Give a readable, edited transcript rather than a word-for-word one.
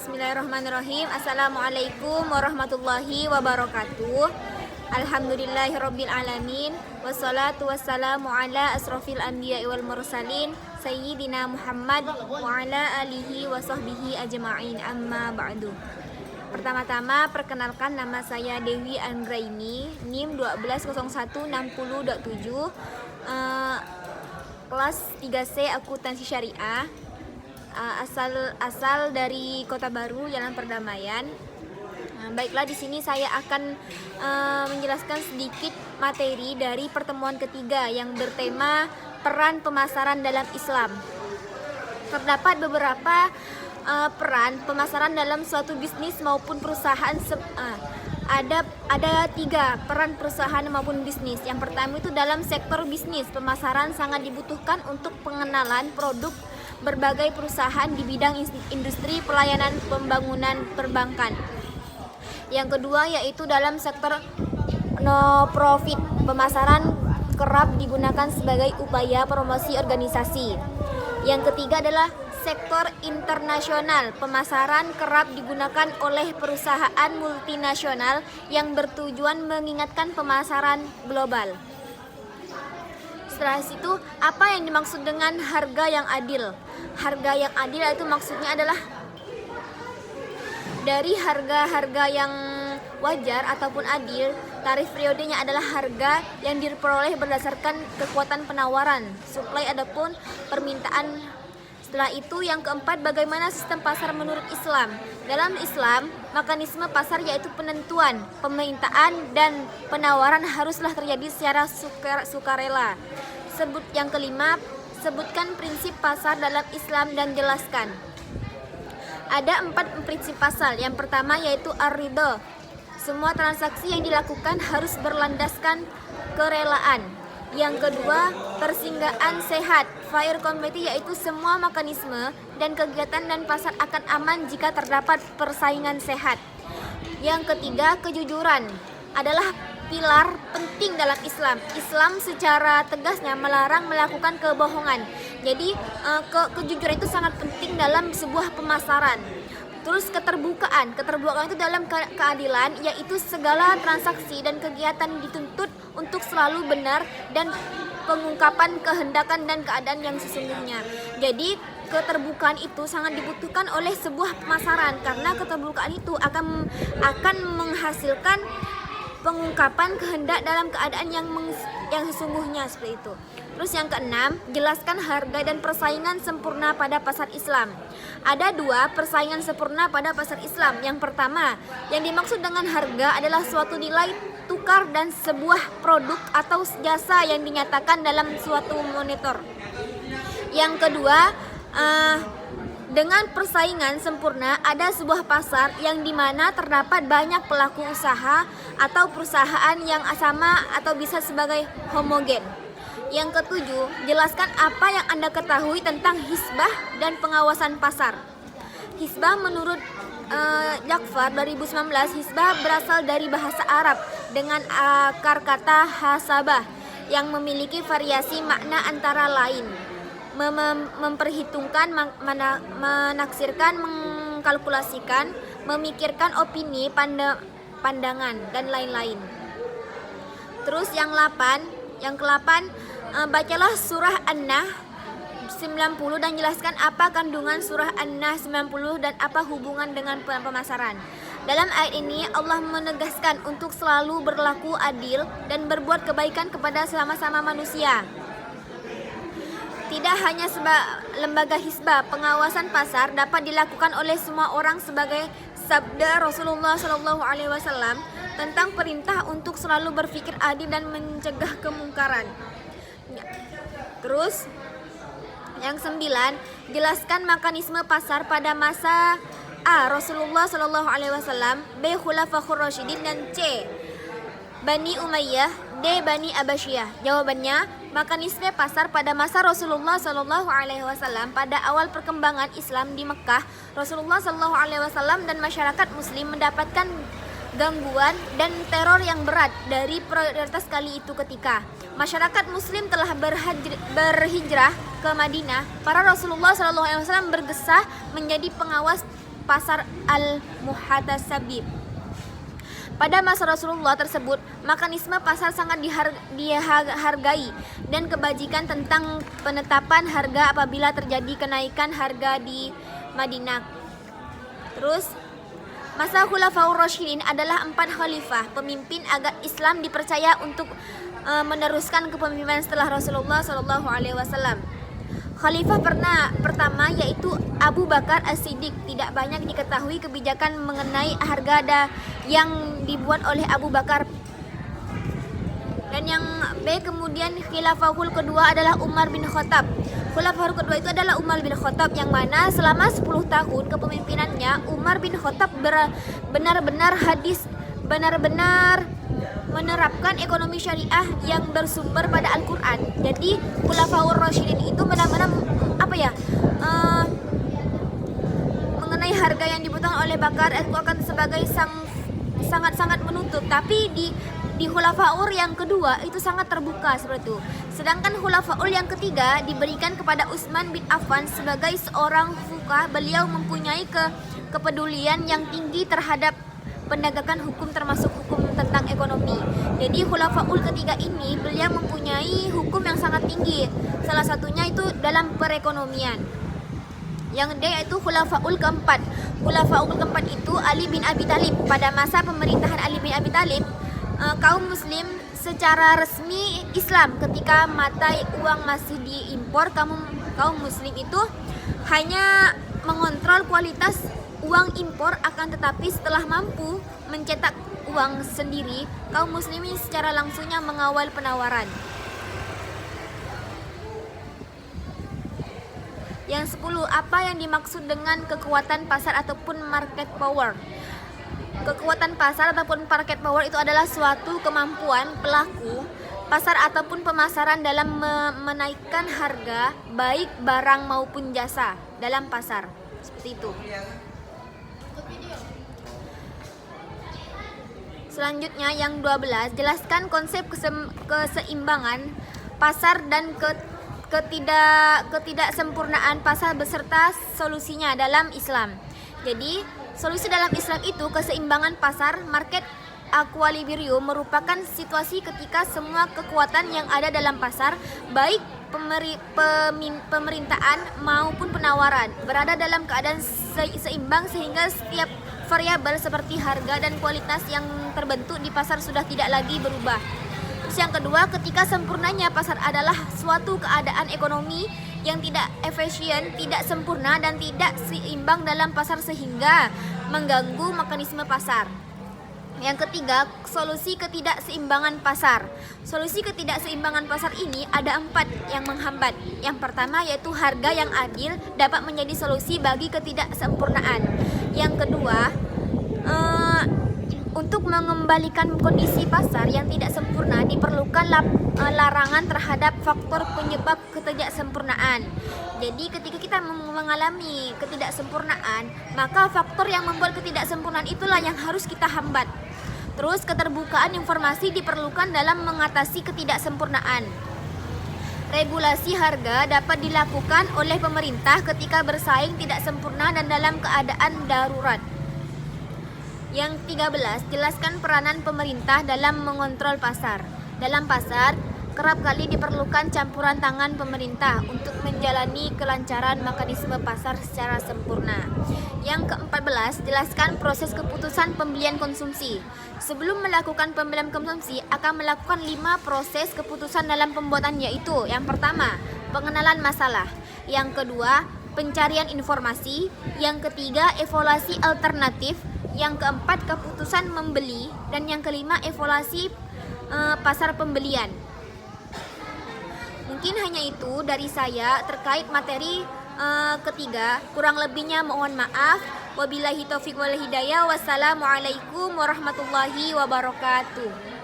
Bismillahirrahmanirrahim. Assalamualaikum warahmatullahi wabarakatuh. Alhamdulillahirabbil alamin. Wassalatu wassalamu ala asrofil anbiya'i wal mursalin sayyidina Muhammad wa ala alihi wa sahbihi ajma'in. Amma ba'du. Pertama-tama perkenalkan, nama saya Dewi Anggraini, NIM 120160.7, kelas 3C Akuntansi Syariah. Asal dari Kota Baru, Jalan Perdamaian. Baiklah, di sini saya akan menjelaskan sedikit materi dari pertemuan ketiga yang bertema peran pemasaran dalam Islam. Terdapat beberapa peran pemasaran dalam suatu bisnis maupun perusahaan. Ada 3 peran perusahaan maupun bisnis. Yang pertama itu dalam sektor bisnis, pemasaran sangat dibutuhkan untuk pengenalan produk berbagai perusahaan di bidang industri, pelayanan, pembangunan, perbankan. Yang kedua yaitu dalam sektor no profit, pemasaran kerap digunakan sebagai upaya promosi organisasi. Yang ketiga adalah sektor internasional, pemasaran kerap digunakan oleh perusahaan multinasional yang bertujuan mengingatkan pemasaran global. Setelah itu, apa yang dimaksud dengan harga yang adil? Harga yang adil itu maksudnya adalah dari harga-harga yang wajar ataupun adil. Tarif periodenya adalah harga yang diperoleh berdasarkan kekuatan penawaran, supply adapun permintaan. Setelah itu, yang keempat, bagaimana sistem pasar menurut Islam? Dalam Islam, mekanisme pasar yaitu penentuan, permintaan, dan penawaran haruslah terjadi secara sukarela. Yang kelima, sebutkan prinsip pasar dalam Islam dan jelaskan. Ada 4 prinsip pasar. Yang pertama yaitu ar-ridha. Semua transaksi yang dilakukan harus berlandaskan kerelaan. Yang kedua, persinggahan sehat, fair competition, yaitu semua mekanisme dan kegiatan dan pasar akan aman jika terdapat persaingan sehat. Yang ketiga, kejujuran adalah pilar penting dalam Islam. Islam secara tegasnya melarang melakukan kebohongan. Jadi kejujuran itu sangat penting dalam sebuah pemasaran. Terus keterbukaan itu dalam keadilan, yaitu segala transaksi dan kegiatan dituntut untuk selalu benar dan pengungkapan kehendakan dan keadaan yang sesungguhnya. Jadi keterbukaan itu sangat dibutuhkan oleh sebuah pemasaran, karena keterbukaan itu akan menghasilkan pengungkapan kehendak dalam keadaan yang sesungguhnya, seperti itu. Terus yang keenam, jelaskan harga dan persaingan sempurna pada pasar Islam. Ada 2 persaingan sempurna pada pasar Islam. Yang pertama, yang dimaksud dengan harga adalah suatu nilai tukar dan sebuah produk atau jasa yang dinyatakan dalam suatu monitor. Yang kedua, dengan persaingan sempurna ada sebuah pasar yang dimana terdapat banyak pelaku usaha atau perusahaan yang sama atau bisa sebagai homogen. Yang ketujuh, jelaskan apa yang Anda ketahui tentang hisbah dan pengawasan pasar. Hisbah menurut Jakfar 2019, hisbah berasal dari bahasa Arab dengan akar kata hasabah yang memiliki variasi makna antara lain memperhitungkan, menaksirkan, mengkalkulasikan, memikirkan opini, pandangan, dan lain-lain. Terus yang ke-8, bacalah surah An-Nahl 90 dan jelaskan apa kandungan surah An-Nahl 90 dan apa hubungan dengan pemasaran. Dalam ayat ini Allah menegaskan untuk selalu berlaku adil dan berbuat kebaikan kepada sama-sama manusia. Tidak hanya lembaga hisbah, pengawasan pasar dapat dilakukan oleh semua orang sebagai sabda Rasulullah SAW tentang perintah untuk selalu berpikir adil dan mencegah kemungkaran. Terus yang 9, jelaskan mekanisme pasar pada masa A. Rasulullah SAW, B. Khulafaur Rasyidin, dan C. Bani Umayyah, D. Bani Abbasiyah. Jawabannya, mekanisme pasar pada masa Rasulullah SAW pada awal perkembangan Islam di Mekah. Rasulullah SAW dan masyarakat Muslim mendapatkan gangguan dan teror yang berat dari prioritas kali itu. Ketika masyarakat Muslim telah berhijrah ke Madinah, para Rasulullah SAW bergesah menjadi pengawas pasar al-muhatasabib. Pada masa Rasulullah tersebut, mekanisme pasar sangat dihargai dan kebajikan tentang penetapan harga apabila terjadi kenaikan harga di Madinah. Terus, masa Khulafaur Rasyidin adalah 4 khalifah, pemimpin agar Islam dipercaya untuk meneruskan kepemimpinan setelah Rasulullah SAW. Khalifah pertama yaitu Abu Bakar As-Siddiq. Tidak banyak diketahui kebijakan mengenai harga yang dibuat oleh Abu Bakar. Dan yang B, kemudian khilafahul kedua adalah Umar bin Khattab. Khilafahul kedua itu adalah Umar bin Khattab, yang mana selama 10 tahun kepemimpinannya Umar bin Khattab benar-benar menerapkan ekonomi syariah yang bersumber pada Al-Quran. Jadi Khulafaur Rasyidin itu benar-benar mengenai harga yang dibutuhkan oleh Bakar itu akan sebagai sangat-sangat menutup. Tapi di Khulafaur yang kedua itu sangat terbuka seperti itu. Sedangkan Khulafaur yang ketiga diberikan kepada Utsman bin Affan sebagai seorang fuqah. Beliau mempunyai kepedulian yang tinggi terhadap penegakan hukum, termasuk hukum tentang ekonomi. Jadi Khulafaul ketiga ini beliau mempunyai hukum yang sangat tinggi. Salah satunya itu dalam perekonomian. Yang D yaitu Khulafaul keempat. Khulafaul keempat itu Ali bin Abi Thalib. Pada masa pemerintahan Ali bin Abi Thalib, kaum muslim secara resmi Islam. Ketika mata uang masih diimpor, kaum muslim itu hanya mengontrol kualitas uang impor, akan tetapi setelah mampu mencetak uang sendiri, kaum muslimin secara langsungnya mengawal penawaran. Yang 10, apa yang dimaksud dengan kekuatan pasar ataupun market power? Kekuatan pasar ataupun market power itu adalah suatu kemampuan pelaku pasar ataupun pemasaran dalam menaikkan harga baik barang maupun jasa dalam pasar. Seperti itu. Selanjutnya yang 12, jelaskan konsep keseimbangan pasar dan ketidaksempurnaan pasar beserta solusinya dalam Islam. Jadi, solusi dalam Islam itu keseimbangan pasar, market equilibrium, merupakan situasi ketika semua kekuatan yang ada dalam pasar, baik pemerintahan maupun penawaran, berada dalam keadaan seimbang sehingga setiap variabel seperti harga dan kualitas yang terbentuk di pasar sudah tidak lagi berubah. Terus yang kedua, ketika sempurnanya pasar adalah suatu keadaan ekonomi yang tidak efisien, tidak sempurna dan tidak seimbang dalam pasar sehingga mengganggu mekanisme pasar. Yang ketiga, solusi ketidakseimbangan pasar. Solusi ketidakseimbangan pasar ini ada 4 yang menghambat. Yang pertama yaitu harga yang adil dapat menjadi solusi bagi ketidaksempurnaan. Yang kedua, untuk mengembalikan kondisi pasar yang tidak sempurna diperlukan larangan terhadap faktor penyebab ketidaksempurnaan. Jadi ketika kita mengalami ketidaksempurnaan, maka faktor yang membuat ketidaksempurnaan itulah yang harus kita hambat. Terus keterbukaan informasi diperlukan dalam mengatasi ketidaksempurnaan. Regulasi harga dapat dilakukan oleh pemerintah ketika bersaing tidak sempurna dan dalam keadaan darurat. Yang 13, jelaskan peranan pemerintah dalam mengontrol pasar. Dalam pasar, kerap kali diperlukan campuran tangan pemerintah untuk menjalani kelancaran mekanisme pasar secara sempurna. Yang ke-14, jelaskan proses keputusan pembelian konsumsi. Sebelum melakukan pembelian konsumsi, akan melakukan 5 proses keputusan dalam pembuatan, yaitu yang pertama, pengenalan masalah. Yang kedua, pencarian informasi. Yang ketiga, evaluasi alternatif. Yang keempat, keputusan membeli. Dan yang kelima, evaluasi pasar pembelian. Mungkin hanya itu dari saya terkait materi ketiga. Kurang lebihnya mohon maaf. Wabillahi taufiq wal hidayah. Wassalamualaikum warahmatullahi wabarakatuh.